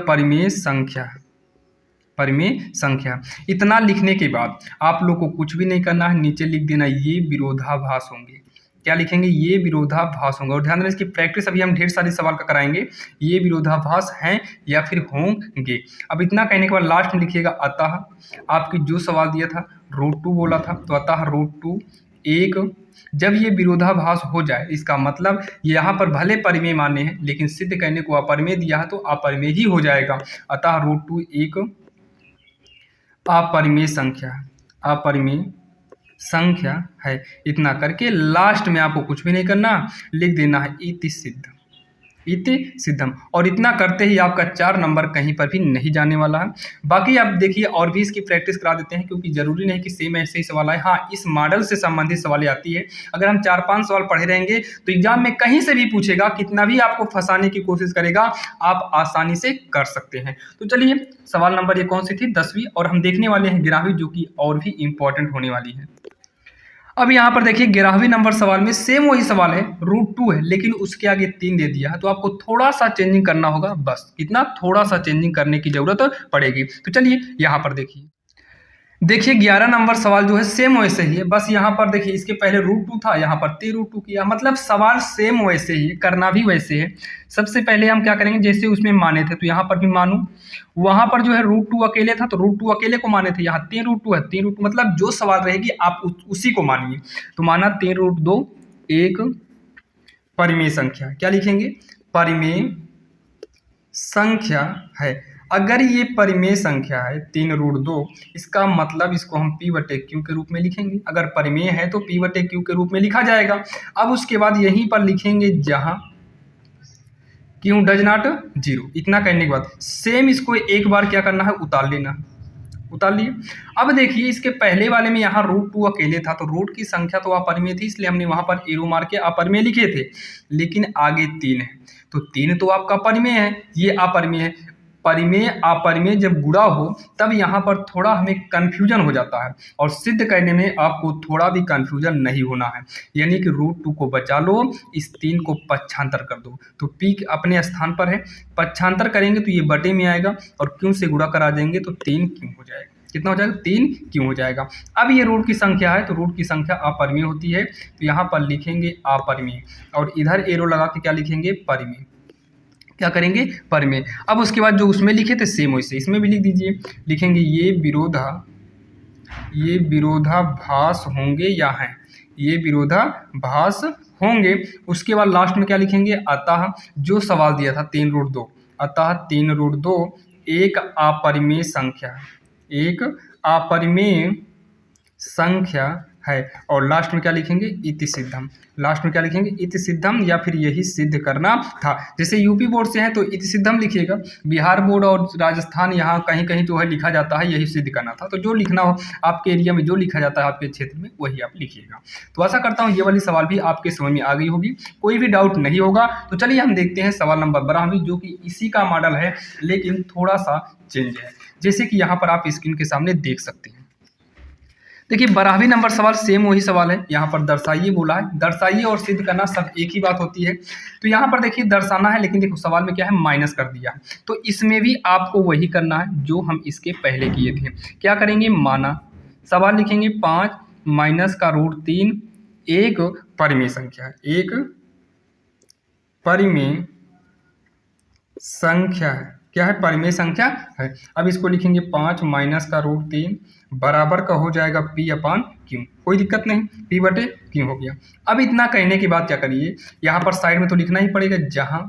परिमेय संख्या। इतना लिखने के बाद आप लोग को कुछ भी नहीं करना है, नीचे लिख देना ये विरोधाभास होंगे। क्या लिखेंगे? ये विरोधाभास होंगे। और ध्यान देना, इसकी प्रैक्टिस अभी हम ढेर सारे सवाल का कराएंगे। ये विरोधाभास हैं या फिर होंगे। अब इतना कहने के बाद लास्ट में लिखिएगा अतः, आपकी जो सवाल दिया था √2 बोला था, तो अतः √2 एक। जब ये विरोधाभास हो जाए, इसका मतलब यहाँ पर भले परिमेय माने हैं, लेकिन सिद्ध कहने को अपरिमेय दिया है तो अपरिमेय ही हो जाएगा। अतः √2 एक अपरिमेय संख्या है। इतना करके लास्ट में आपको कुछ भी नहीं करना, लिख देना है इति सिद्ध। इति सिद्धम। और इतना करते ही आपका 4 नंबर कहीं पर भी नहीं जाने वाला है। बाकी आप देखिए और भी इसकी प्रैक्टिस करा देते हैं, क्योंकि ज़रूरी नहीं कि सेम ऐसे ही सवाल आए। हाँ, इस मॉडल से संबंधित सवाल आती है। अगर हम 4-5 सवाल पढ़े रहेंगे तो एग्जाम में कहीं से भी पूछेगा, कितना भी आपको फंसाने की कोशिश करेगा, आप आसानी से कर सकते हैं। तो चलिए, सवाल नंबर ये कौन सी थी, 10वीं, और हम देखने वाले हैं 11वीं, जो कि और भी इंपॉर्टेंट होने वाली है। अब यहाँ पर देखिए 11वीं नंबर सवाल में सेम वही सवाल है, √2 है, लेकिन उसके आगे 3 दे दिया है। तो आपको थोड़ा सा चेंजिंग करना होगा, बस इतना थोड़ा सा चेंजिंग करने की जरूरत पड़ेगी। तो चलिए यहाँ पर देखिए 11 नंबर सवाल जो है सेम वैसे ही है, बस यहाँ पर देखिए इसके पहले √2 था, यहाँ पर 3√2 किया, मतलब सवाल सेम वैसे ही है, करना भी वैसे है। सबसे पहले हम क्या करेंगे, जैसे उसमें माने थे तो यहाँ पर भी मानू, वहां पर जो है √2 अकेले था तो √2 अकेले को माने थे, यहाँ 3√2 है, 3√2 मतलब जो सवाल रहेगी आप उसी को मानिए। तो माना 3√2 एक परिमेय संख्या, क्या लिखेंगे, परिमेय संख्या है। अगर ये परिमेय संख्या है 3√2, इसका मतलब इसको हम P/Q के रूप में लिखेंगे। अगर परिमेय है तो P/Q के रूप में लिखा जाएगा। अब उसके बाद यहीं पर लिखेंगे जहां Q डज नॉट 0। इतना करने के बाद सेम इसको एक बार क्या करना है, उतार लेना, उतार लिए। अब देखिए इसके पहले वाले में यहाँ √2 अकेले था, तो रूट की संख्या तो अपरिमेय थी, इसलिए हमने वहां पर एरो मार के अपरिमेय लिखे थे। लेकिन आगे 3 है, तो 3 तो आपका परिमेय है, ये अपरिमेय है। परिमेय अपरिमेय जब गुणा हो तब यहाँ पर थोड़ा हमें कंफ्यूजन हो जाता है, और सिद्ध करने में आपको थोड़ा भी कंफ्यूजन नहीं होना है। यानी कि √2 को बचा लो, इस 3 को पक्षांतर कर दो, तो P अपने स्थान पर है, पक्षांतर करेंगे तो ये बटे में आएगा, और Q से गुणा करा देंगे तो 3Q हो जाएगा। कितना हो जाएगा, 3Q हो जाएगा। अब ये रूट की संख्या है, तो रूट की संख्या अपरिमेय होती है, तो यहाँ पर लिखेंगे अपरिमेय, और इधर एरो लगा के क्या लिखेंगे, परिमेय। क्या करेंगे, परिमेय। अब उसके बाद जो उसमें लिखे थे सेम वैसे इसमें भी लिख दीजिए, लिखेंगे ये विरोधाभास होंगे या हैं, ये विरोधाभास होंगे। उसके बाद लास्ट में क्या लिखेंगे, अतः जो सवाल दिया था 3√2, अतः 3√2 एक अपरिमेय संख्या है, एक अपरिमेय संख्या है। और लास्ट में क्या लिखेंगे, इति सिद्धम। लास्ट में क्या लिखेंगे, इति सिद्धम, या फिर यही सिद्ध करना था। जैसे यूपी बोर्ड से है तो इति सिद्धम लिखिएगा, बिहार बोर्ड और राजस्थान यहाँ कहीं कहीं जो है लिखा जाता है यही सिद्ध करना था। तो जो लिखना हो आपके एरिया में, जो लिखा जाता है आपके क्षेत्र में, वही आप लिखिएगा। तो आशा करता हूँ ये वाली सवाल भी आपके समझ में आ गई होगी, कोई भी डाउट नहीं होगा। तो चलिए हम देखते हैं सवाल नंबर 12, जो कि इसी का मॉडल है लेकिन थोड़ा सा चेंज है, जैसे कि यहाँ पर आप स्क्रीन के सामने देख सकते हैं। देखिए 12वीं नंबर सवाल सेम वही सवाल है, यहाँ पर दर्शाइए बोला है, दर्शाइए और सिद्ध करना सब एक ही बात होती है। तो यहाँ पर देखिए दर्शाना है, लेकिन देखो सवाल में क्या है, माइनस कर दिया है, तो इसमें भी आपको वही करना है जो हम इसके पहले किए थे। क्या करेंगे, माना सवाल लिखेंगे 5 माइनस का √3 एक परिमेय संख्या है, एक परिमेय संख्या है, क्या है, परिमेय संख्या है। अब इसको लिखेंगे 5 माइनस का √3 बराबर का हो जाएगा P/Q, कोई दिक्कत नहीं, P/Q हो गया। अब इतना कहने के बाद क्या करिए, यहाँ पर साइड में तो लिखना ही पड़ेगा जहाँ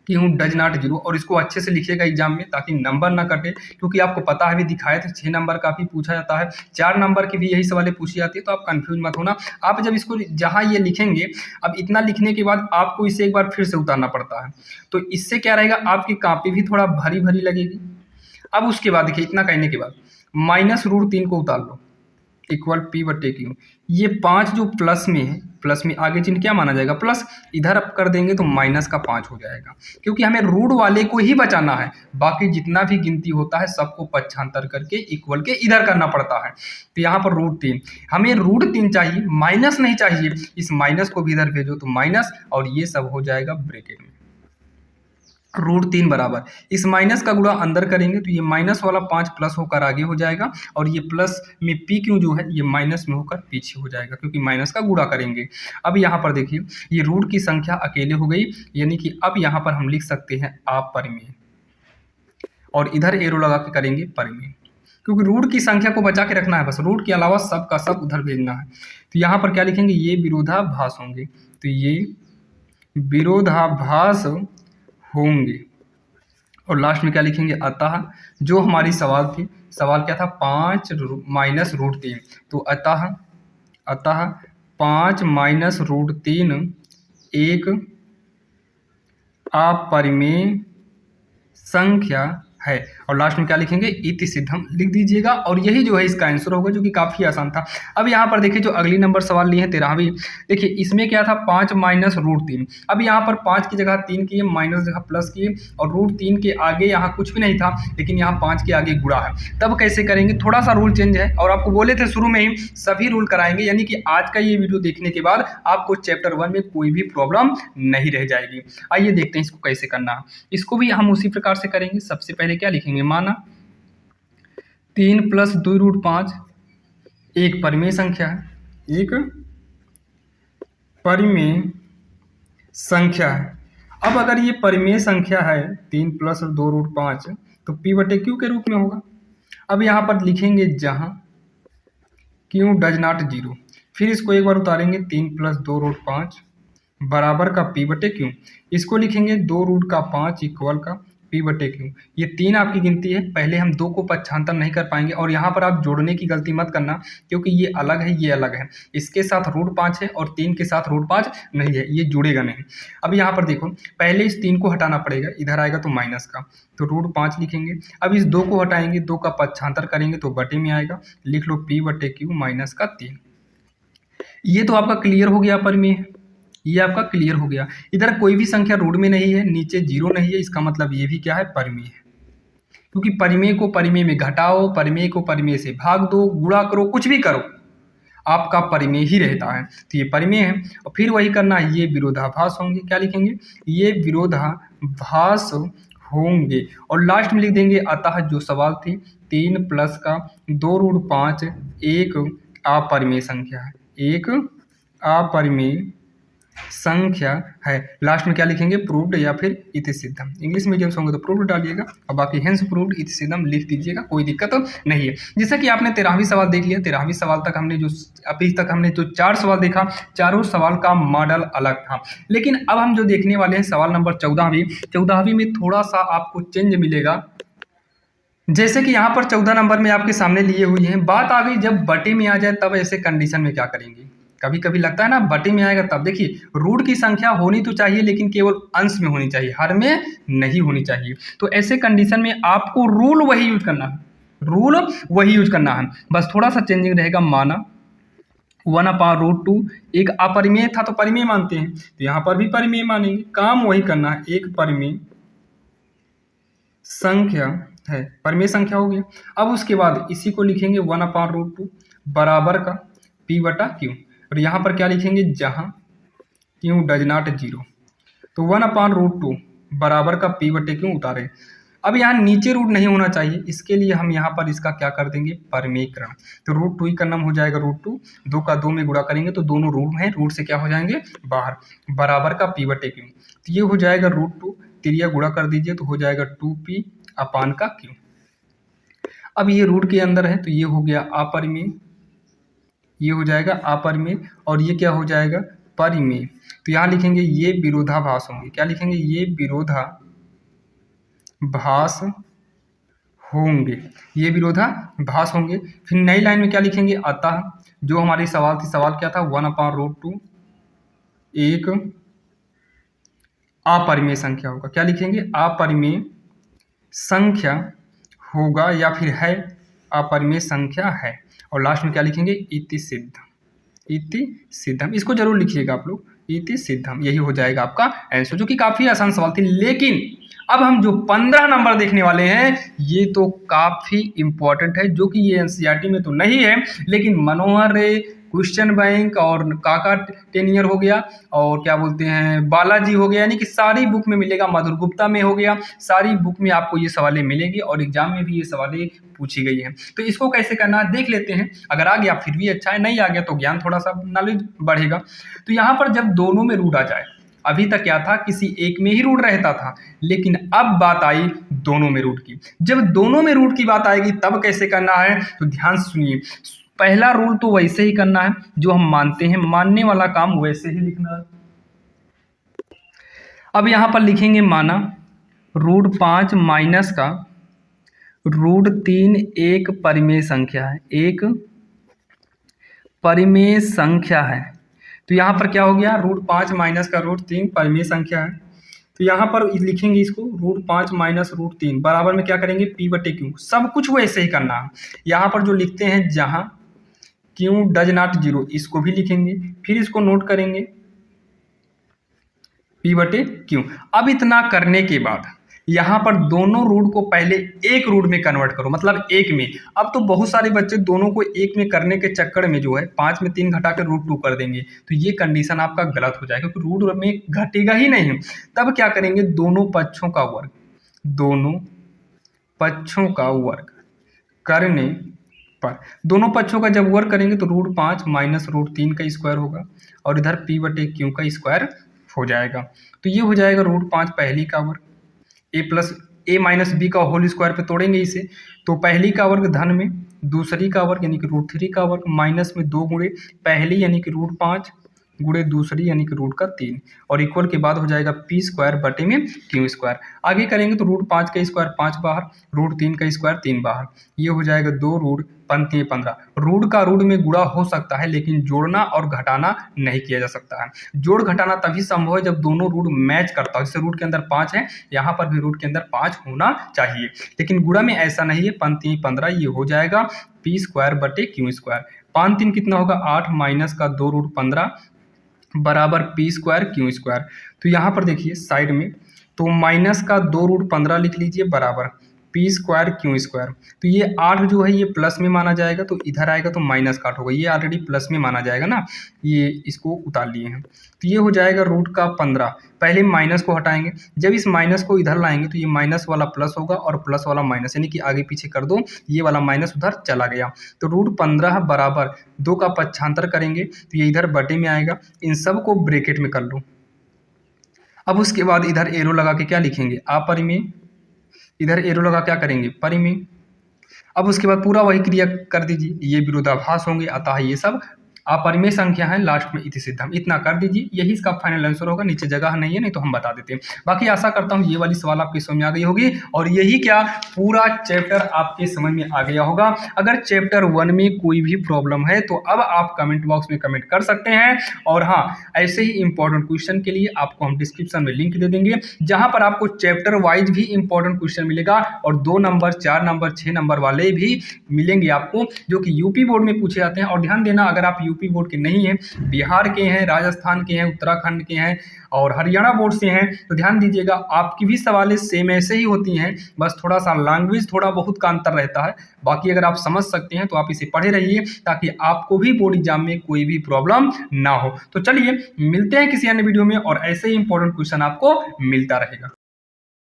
Q डज नॉट 0, और इसको अच्छे से लिखिएगा एग्जाम में ताकि नंबर ना कटे, क्योंकि आपको पता है भी दिखाए थे 6 नंबर का भी पूछा जाता है, 4 नंबर की भी यही सवालें पूछी जाती है। तो आप कंफ्यूज मत होना। आप जब इसको जहाँ ये लिखेंगे, अब इतना लिखने के बाद आपको इसे एक बार फिर से उतारना पड़ता है, तो इससे क्या रहेगा, आपकी कॉपी भी थोड़ा भारी भारी लगेगी। अब उसके बाद देखिए इतना कहने के बाद माइनस √3 को उतार लो, इक्वल P/Q। ये 5 जो प्लस में है, प्लस में आगे चिन्ह क्या माना जाएगा, प्लस, इधर अब कर देंगे तो माइनस का 5 हो जाएगा, क्योंकि हमें रूट वाले को ही बचाना है। बाकी जितना भी गिनती होता है सबको पक्षांतर करके इक्वल के इधर करना पड़ता है। तो यहाँ पर √3, हमें √3 चाहिए, माइनस नहीं चाहिए। इस माइनस को भी इधर भेजो तो माइनस, और ये सब हो जाएगा ब्रैकेट में, √3 बराबर, इस माइनस का गुणा अंदर करेंगे तो ये माइनस वाला 5 प्लस होकर आगे हो जाएगा, और ये प्लस में PQ जो है ये माइनस में होकर पीछे हो जाएगा, क्योंकि माइनस का गुणा करेंगे। अब यहाँ पर देखिए ये रूट की संख्या अकेले हो गई, यानी कि अब यहाँ पर हम लिख सकते हैं अपरिमेय, और इधर एरो लगा के करेंगे परिमेय, क्योंकि रूट की संख्या को बचा के रखना है, बस रूट के अलावा सब का सब उधर भेजना है। तो यहाँ पर क्या लिखेंगे, ये विरोधाभास होंगे, तो ये विरोधाभास होंगे, और लास्ट में क्या लिखेंगे, अतः जो हमारी सवाल थी, सवाल क्या था, 5 माइनस √3, तो अतः 5 माइनस √3 एक अपरिमेय संख्या है। और लास्ट में क्या लिखेंगे, इति सिद्धम लिख दीजिएगा। और यही जो है इसका आंसर होगा, जो कि काफ़ी आसान था। अब यहाँ पर देखिए जो अगली नंबर सवाल लिए हैं 13वीं, देखिए इसमें क्या था 5 माइनस रूट 3। अब यहाँ पर 5 की जगह 3 किए, माइनस जगह प्लस किए, और रूट 3 के आगे यहाँ कुछ भी नहीं था, लेकिन यहाँ 5 के आगे गुणा है। तब कैसे करेंगे, थोड़ा सा रूल चेंज है, और आपको बोले थे शुरू में ही सभी रूल कराएंगे, यानी कि आज का ये वीडियो देखने के बाद आपको चैप्टर 1 में कोई भी प्रॉब्लम नहीं रह जाएगी। आइए देखते हैं इसको कैसे करना है। इसको भी हम उसी प्रकार से करेंगे। सबसे पहले क्या लिखेंगे, माना 3 + 2 रूट 5 एक परिमेय संख्या है, एक परिमेय संख्या है। अब अगर ये परिमेय संख्या है 3 + 2 रूट 5, तो P/Q के रूप में होगा। अब यहाँ पर लिखेंगे जहाँ Q डज नॉट 0, फिर इसको एक बार उतारेंगे 3 + 2 रूट 5 बराबर का P/Q। इसको लिखेंगे 2 रूट का 5 इक्वल का P/Q। ये 3 आपकी गिनती है, पहले हम 2 को पक्षांतर नहीं कर पाएंगे, और यहाँ पर आप जोड़ने की गलती मत करना, क्योंकि ये अलग है, ये अलग है। इसके साथ रूट 5 है और 3 के साथ रूट 5 नहीं है, ये जुड़ेगा नहीं। अब यहाँ पर देखो, पहले इस 3 को हटाना पड़ेगा, इधर आएगा तो माइनस का, तो रूट 5 लिखेंगे। अब इस 2 को हटाएंगे, 2 का पक्षांतर करेंगे तो बटे में आएगा, लिख लो P/Q माइनस का 3। ये तो आपका क्लियर हो गया परिमेय, ये आपका क्लियर हो गया। इधर कोई भी संख्या रूट में नहीं है, नीचे 0 नहीं है, इसका मतलब ये भी क्या है, परिमेय है। क्योंकि परिमेय को परिमेय में घटाओ, परिमेय को परिमेय से भाग दो, गुणा करो, कुछ भी करो, आपका परिमेय ही रहता है। तो ये परिमेय है। और फिर वही करना है, ये विरोधाभास होंगे। क्या लिखेंगे, ये विरोधाभास होंगे। और लास्ट में लिख देंगे अतः जो सवाल थी 3 + 2 रूट 5 एक अपरिमेय संख्या है, एक अपरिमेय संख्या है। लास्ट में क्या लिखेंगे, प्रूव्ड या फिर इति सिद्धम। इंग्लिश मीडियम से होंगे तो प्रूव्ड डालिएगा, और बाकी हेंस प्रूव्ड इति सिद्धम लिख दीजिएगा, कोई दिक्कत नहीं है। जैसा कि आपने 13वीं सवाल देख लिया, 13वीं सवाल तक हमने जो अभी तक हमने जो 4 सवाल देखा, चारों सवाल का मॉडल अलग था। लेकिन अब हम जो देखने वाले हैं सवाल नंबर 14वीं में थोड़ा सा आपको चेंज मिलेगा। जैसे कि यहाँ पर 14 नंबर में आपके सामने लिए हुई है। बात आ गई जब बटे में आ जाए तब ऐसे कंडीशन में क्या करेंगे। कभी कभी लगता है ना बटे में आएगा तब, देखिए रूट की संख्या होनी तो चाहिए, लेकिन केवल अंश में होनी चाहिए, हर में नहीं होनी चाहिए। तो ऐसे कंडीशन में आपको रूल वही यूज करना है, रूल वही यूज करना है, बस थोड़ा सा चेंजिंग रहेगा। माना 1/√2 एक अपरिमेय था तो परिमेय मानते हैं, तो यहाँ पर भी परिमेय मानेंगे, काम वही करना है, एक परिमेय संख्या है, परिमेय संख्या हो गया। अब उसके बाद इसी को लिखेंगे 1/√2 बराबर का P/Q। और यहाँ पर क्या लिखेंगे, जहाँ Q डज नॉट 0, तो 1/√2 बराबर का P/Q उतारें। अब यहाँ नीचे रूट नहीं होना चाहिए, इसके लिए हम यहाँ पर इसका क्या कर देंगे, परिमेयकरण। तो √2 ही का नाम हो जाएगा √2, 2 का 2 में गुणा करेंगे तो दोनों रूट हैं, रूट से क्या हो जाएंगे बाहर, बराबर का P/Q। तो ये हो जाएगा √2, तिरिया गुणा कर दीजिए तो हो जाएगा 2P/Q। अब ये रूट के अंदर है तो ये हो गया अपरिमेय, ये हो जाएगा अपरिमेय, और ये क्या हो जाएगा, परिमेय। तो यहाँ लिखेंगे ये विरोधाभास होंगे। क्या लिखेंगे, ये विरोधाभास होंगे, ये विरोधाभास होंगे। फिर नई लाइन में क्या लिखेंगे, अतः जो हमारी सवाल थी, सवाल क्या था, 1/√2 एक अपरिमेय संख्या होगा। क्या लिखेंगे, अपरिमेय संख्या होगा या फिर है, अपरिमेय संख्या है। और लास्ट में क्या लिखेंगे, इति सिद्धम, इति सिद्धम। इसको जरूर लिखिएगा आप लोग, इति सिद्धम, यही हो जाएगा आपका आंसर, जो कि काफी आसान सवाल थी। लेकिन अब हम जो 15 नंबर देखने वाले हैं ये तो काफी इंपॉर्टेंट है, जो कि ये एनसीईआरटी में तो नहीं है, लेकिन मनोहर रे, क्वेश्चन बैंक और काका टेनियर हो गया, और क्या बोलते हैं बालाजी हो गया, यानी कि सारी बुक में मिलेगा, मधुर गुप्ता में हो गया, सारी बुक में आपको ये सवालें मिलेंगी, और एग्जाम में भी ये सवालें पूछी गई हैं। तो इसको कैसे करना है देख लेते हैं। अगर आ गया फिर भी अच्छा है, नहीं आ गया तो ज्ञान थोड़ा सा नॉलेज बढ़ेगा। तो यहाँ पर जब दोनों में रूट आ जाए, अभी तक क्या था, किसी एक में ही रूट रहता था, लेकिन अब बात आई दोनों में रूट की। जब दोनों में रूट की बात आएगी तब कैसे करना है, तो ध्यान से सुनिए। पहला रूल तो वैसे ही करना है जो हम मानते हैं, मानने वाला काम वैसे ही लिखना है। अब यहाँ पर लिखेंगे, माना √5 माइनस का √3 एक परिमेय संख्या है, एक परिमेय संख्या है। तो यहाँ पर क्या हो गया, √5 माइनस का √3 परिमेय संख्या है। तो यहाँ पर लिखेंगे इसको √5 माइनस √3 बराबर में क्या करेंगे P/Q। सब कुछ वैसे ही करना है। यहाँ पर जो लिखते हैं जहाँ Q डज नॉट 0 इसको भी लिखेंगे, फिर इसको नोट करेंगे P/Q। अब इतना करने के बाद यहाँ पर दोनों रूट को पहले एक रूट में कन्वर्ट करो, मतलब एक में। अब तो बहुत सारे बच्चे दोनों को एक में करने के चक्कर में जो है 5 में 3 घटा कर √2 कर देंगे, तो ये कंडीशन आपका गलत हो जाएगा क्योंकि रूट में घटेगा ही नहीं। तब क्या करेंगे दोनों पक्षों का वर्ग करने पर, दोनों पक्षों का जब वर्ग करेंगे तो √5 माइनस √3 का स्क्वायर होगा और इधर P/Q का स्क्वायर हो जाएगा। तो ये हो जाएगा √5 पहली का वर्ग a माइनस बी का होल स्क्वायर पे तोड़ेंगे इसे, तो पहली का वर्ग धन में, दूसरी का वर्ग यानी कि √3 का वर्ग माइनस में 2 गुणे पहली यानी कि √5 गुणे दूसरी यानी कि √3 और इक्वल के बाद हो जाएगा P² बटे में Q²। आगे करेंगे तो √5 का स्क्वायर 5 बाहर, √3 का स्क्वायर 3 बाहर, ये हो जाएगा 2 रूट 15। रूट का रूट में गुणा हो सकता है लेकिन जोड़ना और घटाना नहीं किया जा सकता है। जोड़ घटाना तभी संभव है जब दोनों रूट मैच करता हो। जैसे रूट के अंदर 5 है, यहाँ पर भी रूट के अंदर 5 होना चाहिए, लेकिन गुणा में ऐसा नहीं है। 15, ये हो जाएगा P² बटे Q²। 5 3 कितना होगा 8 माइनस का 2 रूट 15 बराबर P² Q²। तो यहाँ पर देखिए साइड में तो माइनस का 2 रूट 15 लिख लीजिए बराबर P² Q²। तो ये 8 जो है ये प्लस में माना जाएगा, तो इधर आएगा तो माइनस काट होगा, ये ऑलरेडी प्लस में माना जाएगा ना, ये इसको उतार लिए हैं। तो ये हो जाएगा √15। पहले माइनस को हटाएंगे, जब इस माइनस को इधर लाएंगे तो ये माइनस वाला प्लस होगा और प्लस वाला माइनस, यानी कि आगे पीछे कर दो, ये वाला माइनस उधर चला गया। तो √15 बराबर 2 का पक्षांतर करेंगे तो ये इधर बटे में आएगा। इन सब को ब्रैकेट में कर लो। अब उसके बाद इधर एरो लगा के क्या लिखेंगे अपरिमेय, इधर एरो लगा क्या करेंगे परिमेय। अब उसके बाद पूरा वही क्रिया कर दीजिए, ये विरोधाभास होंगे, अतः ये सब अपरिमेय संख्या है, लास्ट में इति सिद्धम, इतना कर दीजिए, यही इसका फाइनल आंसर होगा। नीचे जगह नहीं है, नहीं तो हम बता देते हैं। बाकी आशा करता हूँ ये वाली सवाल आपके समझ में आ गई होगी और यही क्या पूरा चैप्टर आपके समझ में आ गया होगा। अगर चैप्टर 1 में कोई भी प्रॉब्लम है तो अब आप कमेंट बॉक्स में कमेंट कर सकते हैं। और हाँ, ऐसे ही इंपॉर्टेंट क्वेश्चन के लिए आपको हम डिस्क्रिप्शन में लिंक दे देंगे, जहां पर आपको चैप्टर वाइज भी इंपॉर्टेंट क्वेश्चन मिलेगा और 2 नंबर 4 नंबर 6 नंबर वाले भी मिलेंगे आपको, जो कि यूपी बोर्ड में पूछे जाते हैं। और ध्यान देना, अगर आप यूपी बोर्ड के नहीं हैं, बिहार के हैं, राजस्थान के हैं, उत्तराखंड के हैं और हरियाणा बोर्ड से हैं, तो ध्यान दीजिएगा आपकी भी सवालें सेम ऐसे ही होती हैं, बस थोड़ा सा लैंग्वेज थोड़ा बहुत का अंतर रहता है। बाकी अगर आप समझ सकते हैं तो आप इसे पढ़े रहिए ताकि आपको भी बोर्ड एग्जाम में कोई भी प्रॉब्लम ना हो। तो चलिए मिलते हैं किसी अन्य वीडियो में और ऐसे ही इंपॉर्टेंट क्वेश्चन आपको मिलता रहेगा।